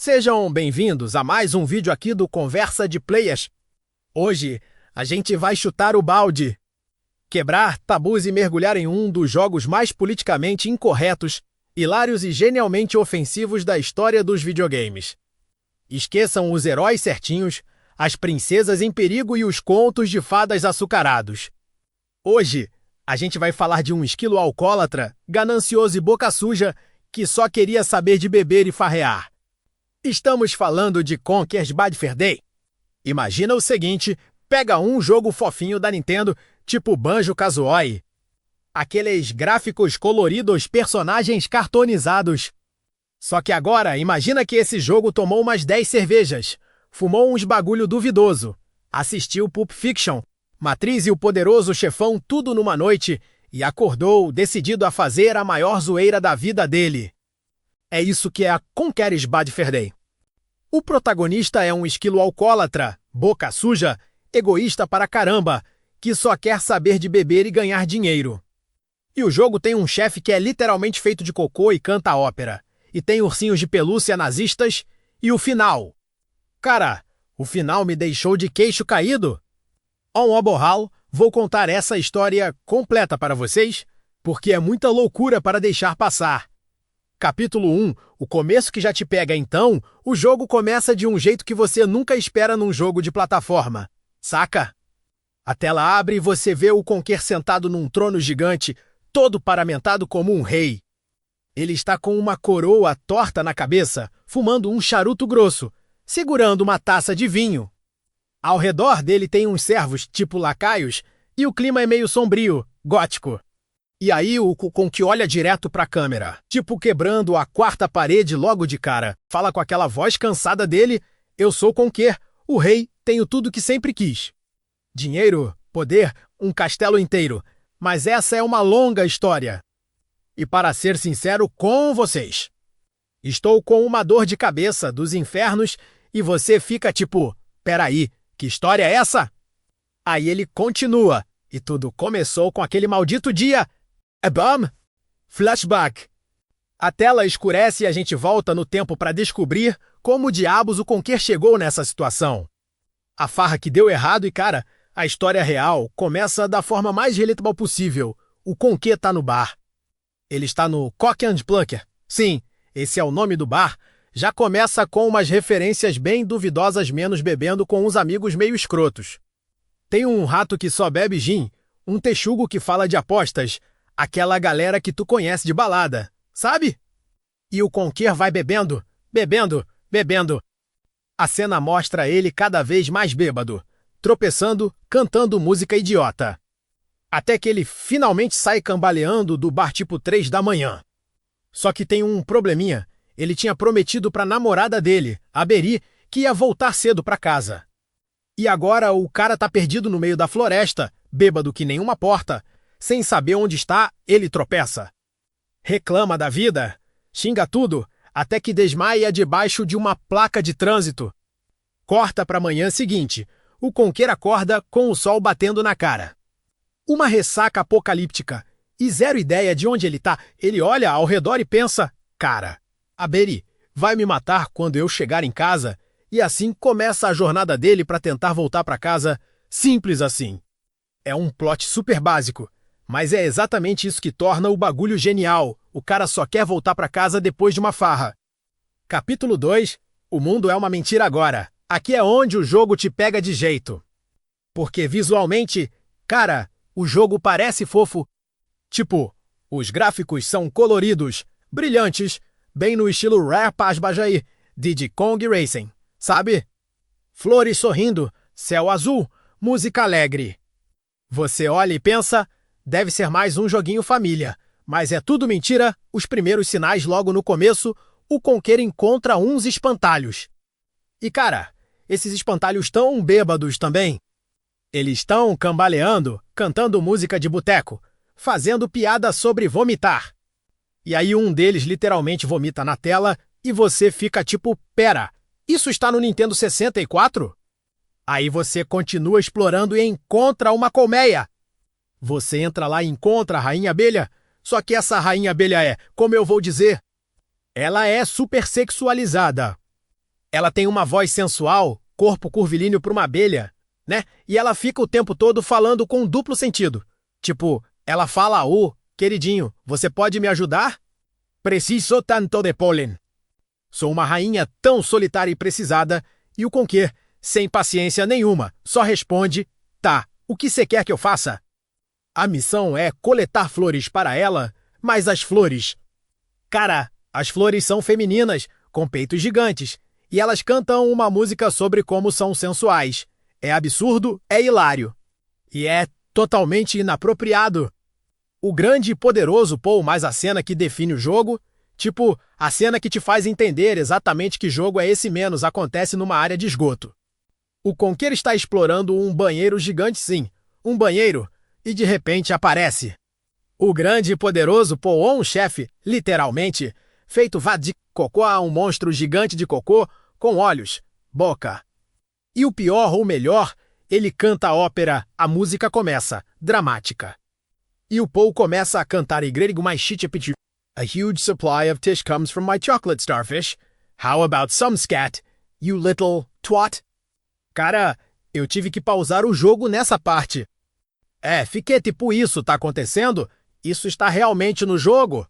Sejam bem-vindos a mais um vídeo aqui do Conversa de Players. Hoje, a gente vai chutar o balde, quebrar tabus e mergulhar em um dos jogos mais politicamente incorretos, hilários e genialmente ofensivos da história dos videogames. Esqueçam os heróis certinhos, as princesas em perigo e os contos de fadas açucarados. Hoje, a gente vai falar de um esquilo alcoólatra, ganancioso e boca suja, que só queria saber de beber e farrear. Estamos falando de Conker's Bad Fur Day. Imagina o seguinte, pega um jogo fofinho da Nintendo, tipo Banjo-Kazooie. Aqueles gráficos coloridos, personagens cartoonizados. Só que agora, imagina que esse jogo tomou umas 10 cervejas, fumou uns bagulho duvidoso, assistiu Pulp Fiction, Matriz e o Poderoso Chefão tudo numa noite e acordou decidido a fazer a maior zoeira da vida dele. É isso que é a Conker's Bad Fur Day. O protagonista é um esquilo alcoólatra, boca suja, egoísta para caramba, que só quer saber de beber e ganhar dinheiro. E o jogo tem um chefe que é literalmente feito de cocô e canta ópera. E tem ursinhos de pelúcia nazistas. E o final. Cara, o final me deixou de queixo caído. On Oborral, vou contar essa história completa para vocês, porque é muita loucura para deixar passar. Capítulo 1, o começo que já te pega então, o jogo começa de um jeito que você nunca espera num jogo de plataforma. Saca? A tela abre e você vê o Conker sentado num trono gigante, todo paramentado como um rei. Ele está com uma coroa torta na cabeça, fumando um charuto grosso, segurando uma taça de vinho. Ao redor dele tem uns servos, tipo lacaios, e o clima é meio sombrio, gótico. E aí o Conker olha direto pra câmera, tipo quebrando a quarta parede logo de cara. Fala com aquela voz cansada dele, eu sou Conker, o rei, tenho tudo que sempre quis. Dinheiro, poder, um castelo inteiro. Mas essa é uma longa história. E para ser sincero com vocês, estou com uma dor de cabeça dos infernos e você fica tipo, peraí, que história é essa? Aí ele continua, e tudo começou com aquele maldito dia. Bam! Flashback. A tela escurece e a gente volta no tempo para descobrir como diabos o Conker chegou nessa situação. A farra que deu errado e, cara, a história real começa da forma mais relatable possível. O Conker tá no bar. Ele está no Cock and Plunker. Sim, esse é o nome do bar. Já começa com umas referências bem duvidosas menos bebendo com uns amigos meio escrotos. Tem um rato que só bebe gin, um texugo que fala de apostas, aquela galera que tu conhece de balada, sabe? E o Conker vai bebendo, bebendo, bebendo. A cena mostra ele cada vez mais bêbado, tropeçando, cantando música idiota. Até que ele finalmente sai cambaleando do bar tipo 3 da manhã. Só que tem um probleminha. Ele tinha prometido pra namorada dele, a Beri, que ia voltar cedo pra casa. E agora o cara tá perdido no meio da floresta, bêbado que nem uma porta. Sem saber onde está, ele tropeça. Reclama da vida, xinga tudo, até que desmaia debaixo de uma placa de trânsito. Corta pra manhã seguinte. O Conker acorda com o sol batendo na cara. Uma ressaca apocalíptica. E zero ideia de onde ele tá. Ele olha ao redor e pensa, cara, a Beri vai me matar quando eu chegar em casa? E assim começa a jornada dele para tentar voltar para casa, simples assim. É um plot super básico, mas é exatamente isso que torna o bagulho genial. O cara só quer voltar para casa depois de uma farra. Capítulo 2, o mundo é uma mentira agora. Aqui é onde o jogo te pega de jeito. Porque visualmente, cara, o jogo parece fofo. Tipo, os gráficos são coloridos, brilhantes, bem no estilo Rare Pasbajaí, Diddy Kong Racing, sabe? Flores sorrindo, céu azul, música alegre. Você olha e pensa, deve ser mais um joguinho família, mas é tudo mentira, os primeiros sinais logo no começo, o Conker encontra uns espantalhos. E cara, esses espantalhos tão bêbados também. Eles estão cambaleando, cantando música de boteco, fazendo piada sobre vomitar. E aí um deles literalmente vomita na tela e você fica tipo, pera, isso está no Nintendo 64? Aí você continua explorando e encontra uma colmeia. Você entra lá e encontra a Rainha Abelha, só que essa Rainha Abelha é, como eu vou dizer, ela é super sexualizada. Ela tem uma voz sensual, corpo curvilíneo para uma abelha, né? E ela fica o tempo todo falando com duplo sentido. Tipo, ela fala, queridinho, você pode me ajudar? Preciso tanto de pólen. Sou uma rainha tão solitária e precisada, e o Conker, sem paciência nenhuma, só responde, tá, o que você quer que eu faça? A missão é coletar flores para ela, mas as flores... Cara, as flores são femininas, com peitos gigantes, e elas cantam uma música sobre como são sensuais. É absurdo, é hilário. E é totalmente inapropriado. O grande e poderoso Paul mais a cena que define o jogo, tipo, a cena que te faz entender exatamente que jogo é esse menos acontece numa área de esgoto. O Conker está explorando um banheiro gigante sim, um banheiro, e de repente aparece. O grande e poderoso Paul, um chefe, literalmente, feito de cocô a um monstro gigante de cocô com olhos, boca. E o pior ou melhor, ele canta a ópera, a música começa, dramática. E o Paul começa a cantar em grego mais chitipiti. A huge supply of tish comes from my chocolate starfish. How about some scat, you little twat? Cara, eu tive que pausar o jogo nessa parte. Fiquei tipo, isso tá acontecendo? Isso está realmente no jogo?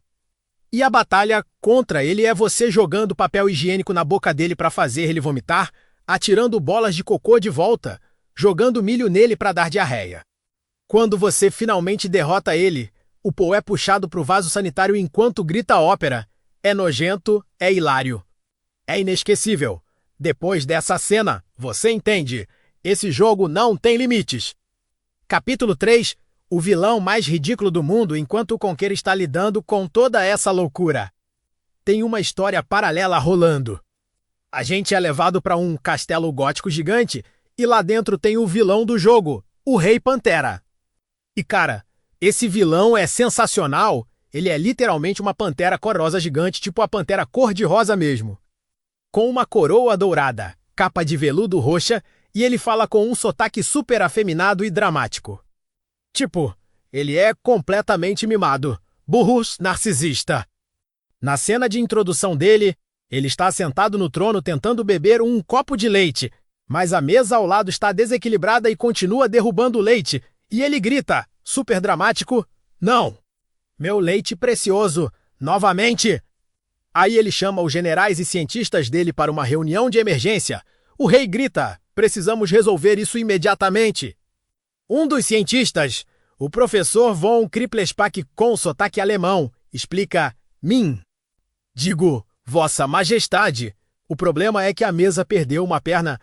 E a batalha contra ele é você jogando papel higiênico na boca dele para fazer ele vomitar, atirando bolas de cocô de volta, jogando milho nele para dar diarreia. Quando você finalmente derrota ele, o Paul é puxado pro vaso sanitário enquanto grita ópera. É nojento, é hilário. É inesquecível. Depois dessa cena, você entende. Esse jogo não tem limites. Capítulo 3. O vilão mais ridículo do mundo enquanto o Conker está lidando com toda essa loucura. Tem uma história paralela rolando. A gente é levado para um castelo gótico gigante e lá dentro tem o vilão do jogo, o Rei Pantera. E cara, esse vilão é sensacional. Ele é literalmente uma pantera cor-de-rosa gigante, tipo a pantera cor-de-rosa mesmo. Com uma coroa dourada, capa de veludo roxa, e ele fala com um sotaque super afeminado e dramático. Tipo, ele é completamente mimado, burros narcisista. Na cena de introdução dele, ele está sentado no trono tentando beber um copo de leite, mas a mesa ao lado está desequilibrada e continua derrubando o leite, e ele grita, super dramático, não, meu leite precioso, novamente. Aí ele chama os generais e cientistas dele para uma reunião de emergência. O rei grita, precisamos resolver isso imediatamente. Um dos cientistas, o professor von Kriplespack com sotaque alemão, explica Min. Digo, Vossa Majestade, o problema é que a mesa perdeu uma perna.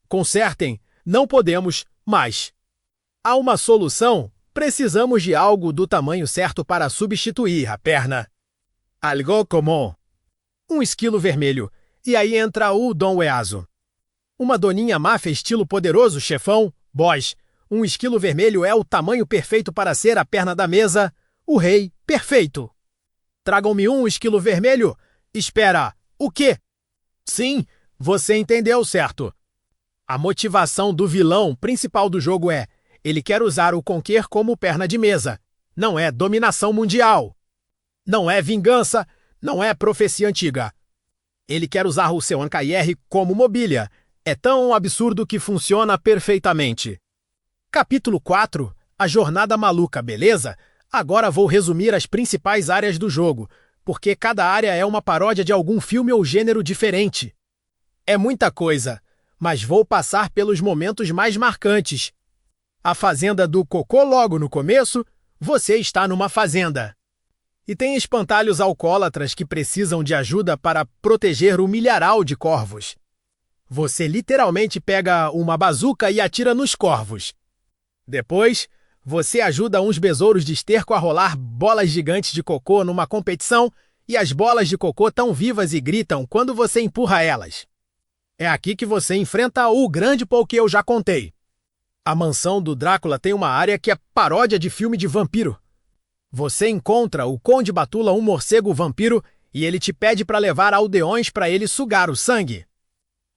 Consertem, não podemos mais. Há uma solução? Precisamos de algo do tamanho certo para substituir a perna. Algo como um esquilo vermelho. E aí entra o Dom Weazo. Uma doninha máfia estilo poderoso chefão, boss. Um esquilo vermelho é o tamanho perfeito para ser a perna da mesa. O rei, perfeito. Tragam-me um esquilo vermelho. Espera, o quê? Sim, você entendeu certo. A motivação do vilão principal do jogo é ele quer usar o Conker como perna de mesa. Não é dominação mundial. Não é vingança, não é profecia antiga. Ele quer usar o seu Ancayer como mobília. É tão absurdo que funciona perfeitamente. Capítulo 4. A jornada maluca, beleza? Agora vou resumir as principais áreas do jogo, porque cada área é uma paródia de algum filme ou gênero diferente. É muita coisa, mas vou passar pelos momentos mais marcantes. A fazenda do cocô logo no começo, você está numa fazenda. E tem espantalhos alcoólatras que precisam de ajuda para proteger o milharal de corvos. Você literalmente pega uma bazuca e atira nos corvos. Depois, você ajuda uns besouros de esterco a rolar bolas gigantes de cocô numa competição e as bolas de cocô tão vivas e gritam quando você empurra elas. É aqui que você enfrenta o grande Paul que eu já contei. A mansão do Drácula tem uma área que é paródia de filme de vampiro. Você encontra o Conde Batula, um morcego vampiro, e ele te pede para levar aldeões para ele sugar o sangue.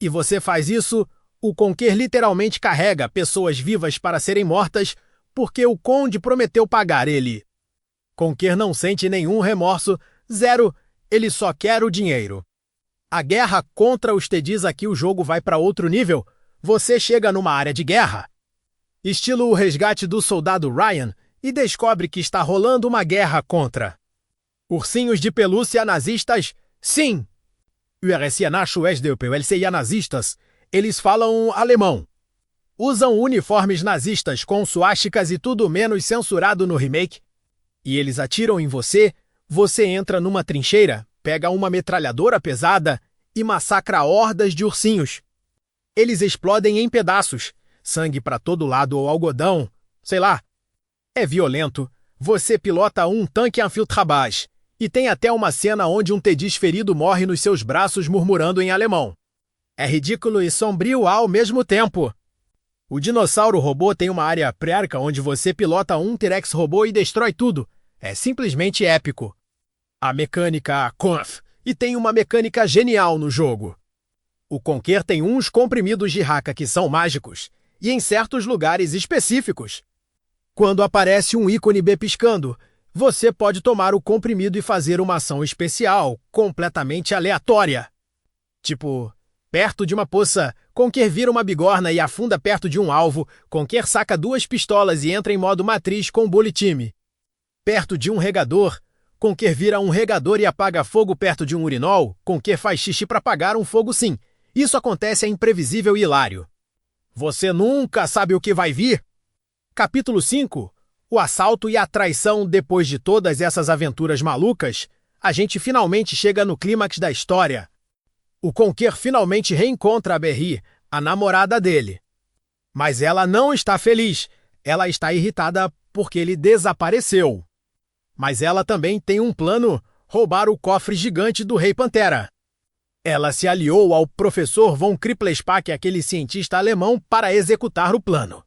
E você faz isso, o Conker literalmente carrega pessoas vivas para serem mortas porque o Conde prometeu pagar ele. Conker não sente nenhum remorso, zero, ele só quer o dinheiro. A guerra contra os Tedis aqui o jogo vai para outro nível. Você chega numa área de guerra, estilo o resgate do soldado Ryan, e descobre que está rolando uma guerra contra ursinhos de pelúcia nazistas. Sim! nazistas. Eles falam alemão. Usam uniformes nazistas com suásticas e tudo menos censurado no remake. E eles atiram em você, você entra numa trincheira, pega uma metralhadora pesada e massacra hordas de ursinhos. Eles explodem em pedaços, sangue para todo lado ou algodão, sei lá. É violento. Você pilota um tanque anfiltrabage e tem até uma cena onde um Tedis ferido morre nos seus braços murmurando em alemão. É ridículo e sombrio ao mesmo tempo. O dinossauro robô tem uma área pré-arca onde você pilota um T-Rex robô e destrói tudo. É simplesmente épico. A mecânica Conf, e tem uma mecânica genial no jogo. O Conquer tem uns comprimidos de haka que são mágicos, e em certos lugares específicos. Quando aparece um ícone B piscando, você pode tomar o comprimido e fazer uma ação especial, completamente aleatória. Tipo, perto de uma poça, Conquer vira uma bigorna e afunda perto de um alvo, Conquer saca 2 pistolas e entra em modo matriz com bullet time. Perto de um regador, Conquer vira um regador e apaga fogo perto de um urinol, Conquer faz xixi para apagar um fogo sim. Isso acontece é imprevisível e hilário. Você nunca sabe o que vai vir? Capítulo 5. O assalto e a traição. Depois de todas essas aventuras malucas, a gente finalmente chega no clímax da história. O Conquer finalmente reencontra a Berry, a namorada dele. Mas ela não está feliz. Ela está irritada porque ele desapareceu. Mas ela também tem um plano: roubar o cofre gigante do Rei Pantera. Ela se aliou ao professor von Krippelspack, aquele cientista alemão, para executar o plano.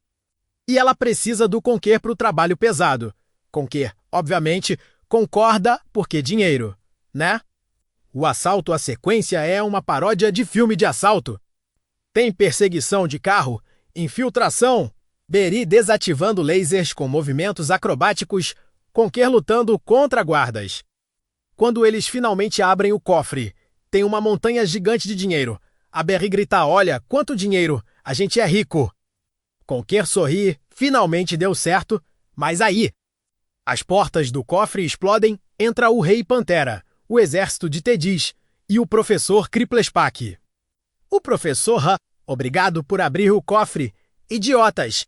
E ela precisa do Conquer para o trabalho pesado. Conquer, obviamente, concorda porque dinheiro, né? O assalto à sequência é uma paródia de filme de assalto. Tem perseguição de carro, infiltração, Berry desativando lasers com movimentos acrobáticos, Conquer lutando contra guardas. Quando eles finalmente abrem o cofre, tem uma montanha gigante de dinheiro. A Berry grita: olha, quanto dinheiro, a gente é rico. Conquer sorri, finalmente deu certo, mas aí, as portas do cofre explodem, entra o Rei Pantera, o exército de Tedis e o professor Krippelspack. O professor obrigado por abrir o cofre, idiotas.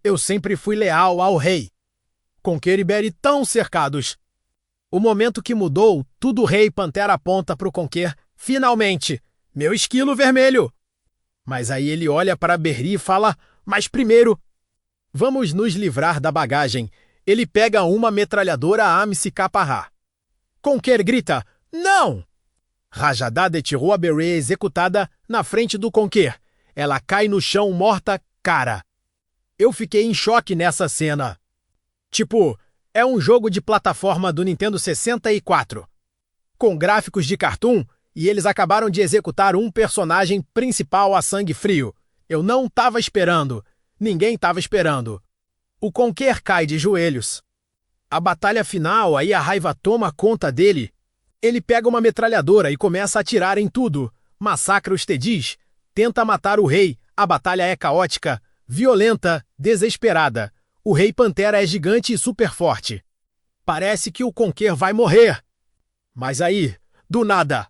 Eu sempre fui leal ao rei. Conquer e Berry tão cercados. O momento que mudou, tudo o Rei Pantera aponta para o Conquer. Finalmente! Meu esquilo vermelho! Mas aí ele olha para Berry e fala: mas primeiro, vamos nos livrar da bagagem. Ele pega uma metralhadora AMC-KA. Conquer grita: não! Rajadada tirou a Berry executada na frente do Conquer. Ela cai no chão morta, cara. Eu fiquei em choque nessa cena. Tipo, é um jogo de plataforma do Nintendo 64, com gráficos de cartoon, e eles acabaram de executar um personagem principal a sangue frio. Eu não tava esperando. Ninguém tava esperando. O Conquer cai de joelhos. A batalha final, aí a raiva toma conta dele. Ele pega uma metralhadora e começa a atirar em tudo. Massacra os Tedis, tenta matar o rei. A batalha é caótica, violenta, desesperada. O Rei Pantera é gigante e super forte. Parece que o Conquer vai morrer. Mas aí, do nada,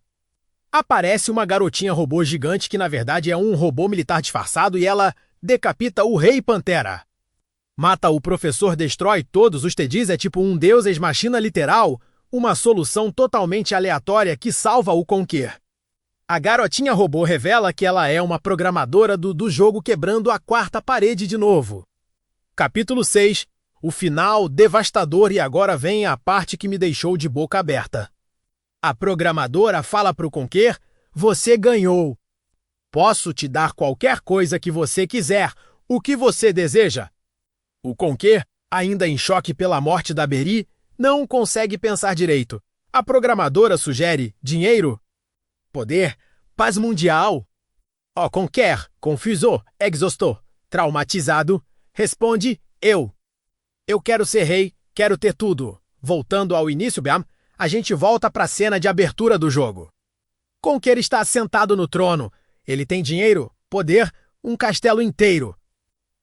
aparece uma garotinha robô gigante que na verdade é um robô militar disfarçado e ela decapita o Rei Pantera. Mata o professor, destrói todos os Tedis, é tipo um deus ex-machina literal, uma solução totalmente aleatória que salva o Conquer. A garotinha robô revela que ela é uma programadora do jogo, quebrando a quarta parede de novo. Capítulo 6. O final devastador, e agora vem a parte que me deixou de boca aberta. A programadora fala pro Conquer: você ganhou. Posso te dar qualquer coisa que você quiser. O que você deseja? O Conquer, ainda em choque pela morte da Berry, não consegue pensar direito. A programadora sugere dinheiro, poder, paz mundial. O Conquer, confuso, exausto, traumatizado, responde: eu. Eu quero ser rei, quero ter tudo. Voltando ao início, a gente volta para a cena de abertura do jogo. Conker está sentado no trono. Ele tem dinheiro, poder, um castelo inteiro.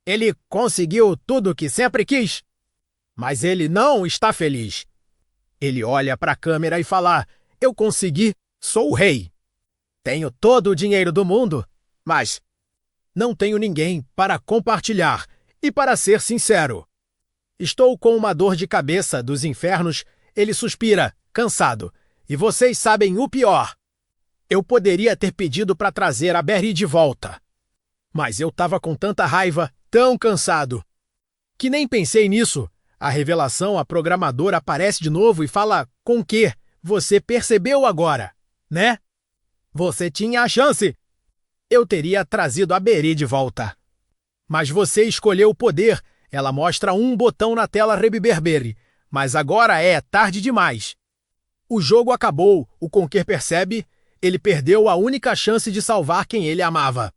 Ele conseguiu tudo o que sempre quis. Mas ele não está feliz. Ele olha para a câmera e fala: eu consegui, sou o rei. Tenho todo o dinheiro do mundo, mas não tenho ninguém para compartilhar. E para ser sincero, estou com uma dor de cabeça dos infernos. Ele suspira, cansado. E vocês sabem o pior. Eu poderia ter pedido para trazer a Berry de volta. Mas eu estava com tanta raiva, tão cansado, que nem pensei nisso. A revelação, a programadora aparece de novo e fala: Conker, você percebeu agora, né? Você tinha a chance. Eu teria trazido a Berry de volta. Mas você escolheu o poder. Ela mostra um botão na tela reverberberry. Mas agora é tarde demais. O jogo acabou. O Conker percebe. Ele perdeu a única chance de salvar quem ele amava.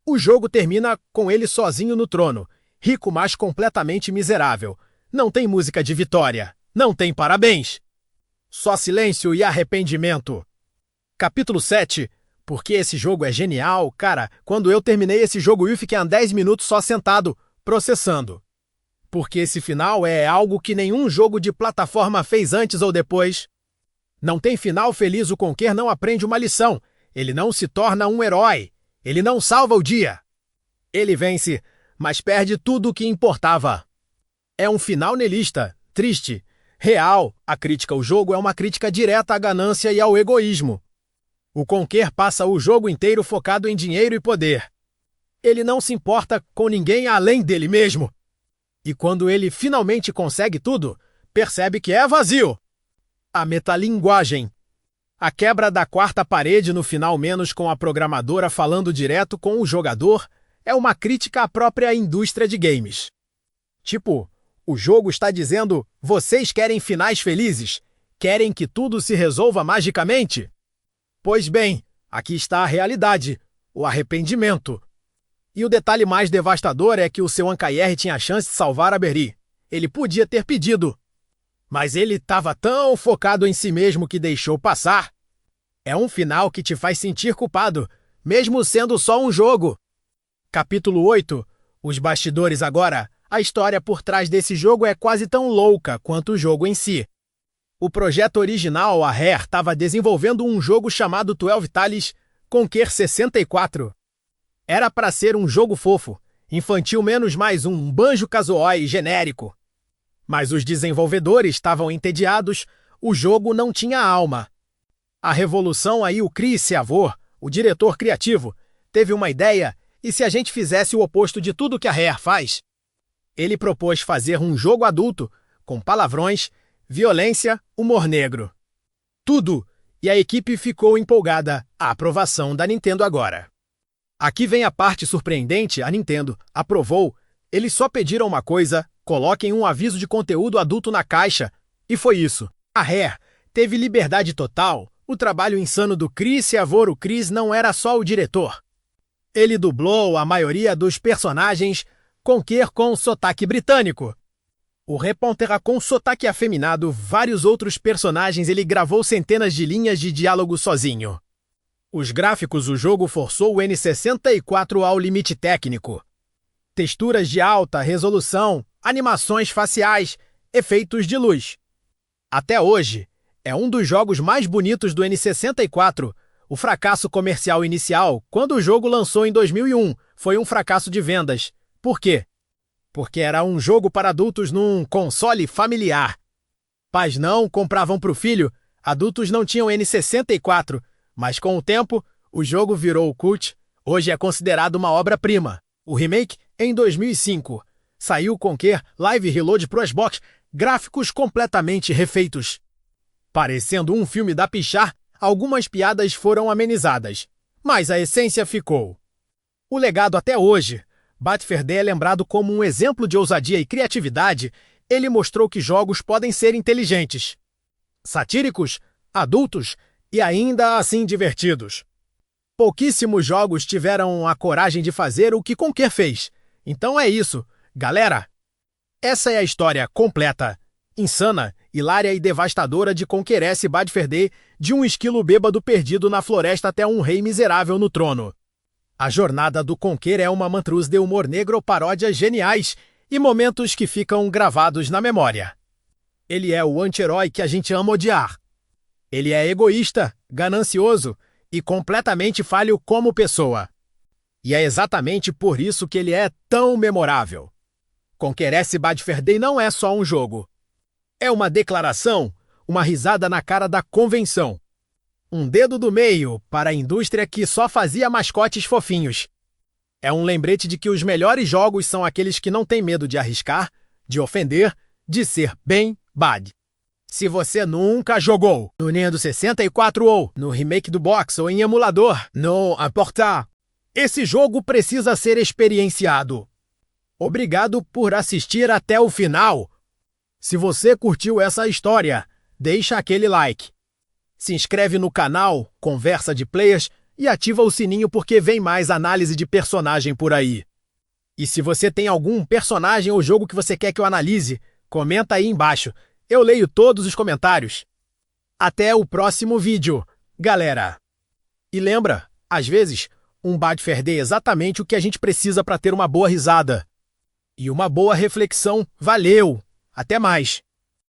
O jogo termina com ele sozinho no trono, rico, mas completamente miserável. Não tem música de vitória. Não tem parabéns. Só silêncio e arrependimento. Capítulo 7. Porque esse jogo é genial, cara. Quando eu terminei esse jogo, eu fiquei há 10 minutos só sentado, processando. Porque esse final é algo que nenhum jogo de plataforma fez antes ou depois. Não tem final feliz. O Conker não aprende uma lição. Ele não se torna um herói. Ele não salva o dia. Ele vence, mas perde tudo o que importava. É um final nihilista, triste, real. A crítica ao jogo é uma crítica direta à ganância e ao egoísmo. O Conker passa o jogo inteiro focado em dinheiro e poder. Ele não se importa com ninguém além dele mesmo. E quando ele finalmente consegue tudo, percebe que é vazio. A metalinguagem. A quebra da quarta parede no final, menos com a programadora falando direto com o jogador, é uma crítica à própria indústria de games. Tipo, o jogo está dizendo: vocês querem finais felizes? Querem que tudo se resolva magicamente? Pois bem, aqui está a realidade, o arrependimento. E o detalhe mais devastador é que o seu Ankayer tinha a chance de salvar a Berry. Ele podia ter pedido. Mas ele estava tão focado em si mesmo que deixou passar. É um final que te faz sentir culpado, mesmo sendo só um jogo. Capítulo 8. Os bastidores agora. A história por trás desse jogo é quase tão louca quanto o jogo em si. O projeto original, a Rare, estava desenvolvendo um jogo chamado 12 Tales Conker 64. Era para ser um jogo fofo, infantil menos mais um Banjo-Kazooie genérico. Mas os desenvolvedores estavam entediados, o jogo não tinha alma. A revolução aí, o Chris Avor, o diretor criativo, teve uma ideia: e se a gente fizesse o oposto de tudo que a Rare faz? Ele propôs fazer um jogo adulto, com palavrões, violência, humor negro. Tudo! E a equipe ficou empolgada. A aprovação da Nintendo agora. Aqui vem a parte surpreendente: a Nintendo aprovou. Eles só pediram uma coisa: coloquem um aviso de conteúdo adulto na caixa. E foi isso. A Rare teve liberdade total. O trabalho insano do Chris Avor. O Chris não era só o diretor. Ele dublou a maioria dos personagens, Conker com sotaque britânico. O Repentera com sotaque afeminado, vários outros personagens. Ele gravou centenas de linhas de diálogo sozinho. Os gráficos, o jogo forçou o N64 ao limite técnico. Texturas de alta resolução, animações faciais, efeitos de luz. Até hoje, é um dos jogos mais bonitos do N64. O fracasso comercial inicial, quando o jogo lançou em 2001, foi um fracasso de vendas. Por quê? Porque era um jogo para adultos num console familiar. Pais não compravam para o filho, adultos não tinham N64, mas com o tempo, o jogo virou cult. Hoje é considerado uma obra-prima. O remake, em 2005, saiu Conker Live Reload pro Xbox, gráficos completamente refeitos. Parecendo um filme da Pixar, algumas piadas foram amenizadas, mas a essência ficou. O legado até hoje. Batferde é lembrado como um exemplo de ousadia e criatividade. Ele mostrou que jogos podem ser inteligentes, satíricos, adultos e ainda assim divertidos. Pouquíssimos jogos tiveram a coragem de fazer o que Conker fez. Então é isso, galera. Essa é a história completa, insana hilária e devastadora de Conquer S. Bad Fur Day, de um esquilo bêbado perdido na floresta até um rei miserável no trono. A jornada do Conquer é uma montruse de humor negro, paródias geniais e momentos que ficam gravados na memória. Ele é o anti-herói que a gente ama odiar. Ele é egoísta, ganancioso e completamente falho como pessoa. E é exatamente por isso que ele é tão memorável. Conquer S. Bad Fur Day não é só um jogo. É uma declaração, uma risada na cara da convenção. Um dedo do meio para a indústria que só fazia mascotes fofinhos. É um lembrete de que os melhores jogos são aqueles que não têm medo de arriscar, de ofender, de ser bem bad. Se você nunca jogou no Nintendo 64 ou no remake do Box ou em emulador, não importa. Esse jogo precisa ser experienciado. Obrigado por assistir até o final. Se você curtiu essa história, deixa aquele like. Se inscreve no canal Conversa de Players e ativa o sininho porque vem mais análise de personagem por aí. E se você tem algum personagem ou jogo que você quer que eu analise, comenta aí embaixo. Eu leio todos os comentários. Até o próximo vídeo, galera! E lembra, às vezes, um Bad Fur Day é exatamente o que a gente precisa para ter uma boa risada. E uma boa reflexão. Valeu! Até mais!